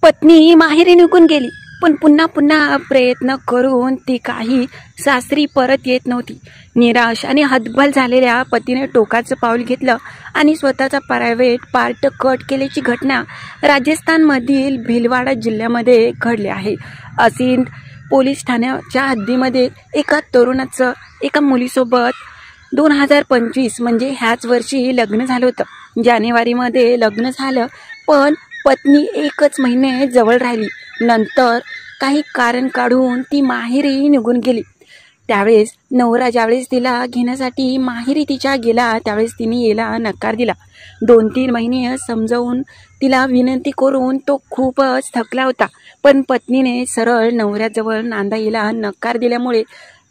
पत्नी माहेरी निघून गेली, पण पुन्हा पुन्हा प्रयत्न करून ती काही सासरी परत येत नव्हती. निराश आणि हतबल झालेल्या पतीने टोकाचं पाऊल घेतलं आणि स्वतःचा प्रायव्हेट पार्ट कट केल्याची घटना राजस्थानमधील भिलवाडा जिल्ह्यामध्ये घडली आहे. असिंध पोलीस ठाण्याच्या हद्दीमध्ये एका तरुणाचं एका मुलीसोबत 2025 म्हणजे ह्याच वर्षी लग्न झालं होतं. जानेवारीमध्ये लग्न झालं, पण पत्नी एकच महिने जवळ राहिली. नंतर काही कारण काढून ती माहेरी निघून गेली. त्यावेळेस नवरा ज्यावेळेस तिला घेण्यासाठी माहेरी तिच्या गेला, त्यावेळेस तिने यायला नकार दिला. 2-3 महिने समजावून तिला विनंती करून तो खूपच थकला होता, पण पत्नीने सरळ नवऱ्याजवळ नांदायला नकार दिल्यामुळे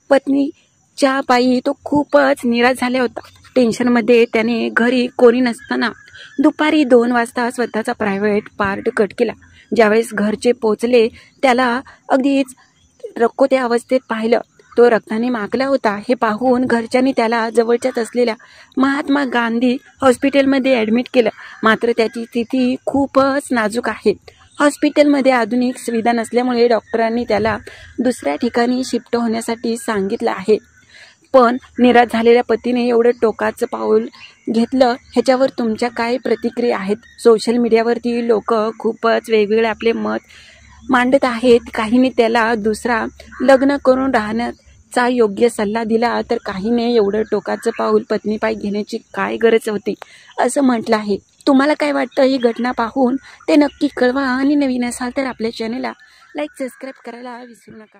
पत्नीच्या पायी तो खूपच निराश झाला होता. टेन्शनमध्ये त्याने घरी कोणी नसताना दुपारी 2 वाजता स्वतःचा प्रायव्हेट पार्ट कट केला. ज्यावेळेस घरचे पोचले, त्याला अगदीच रक्कोत्या अवस्थेत पाहिलं. तो रक्ताने माखला होता. हे पाहून घरच्यांनी त्याला जवळच्याच असलेल्या महात्मा गांधी हॉस्पिटलमध्ये ॲडमिट केलं. मात्र त्याची स्थिती खूपच नाजूक आहे. हॉस्पिटलमध्ये आधुनिक सुविधा नसल्यामुळे डॉक्टरांनी त्याला दुसऱ्या ठिकाणी शिफ्ट होण्यासाठी सांगितलं आहे. पण निराश झालेल्या पतीने एवढं टोकाचं पाऊल घेतलं, ह्याच्यावर तुमच्या काय प्रतिक्रिया आहेत? सोशल मीडियावरती लोक खूपच वेगवेगळे आपले मत मांडत आहेत. काहींनी त्याला दुसरा लग्न करून राहण्याचा योग्य सल्ला दिला, तर काहीने एवढं टोकाचं पाऊल पत्नीपायी घेण्याची काय गरज होती असं म्हटलं आहे. तुम्हाला काय वाटतं ही घटना पाहून ते नक्की कळवा आणि नवीन असाल तर आपल्या चॅनलला लाईक सबस्क्राईब करायला विसरू नका.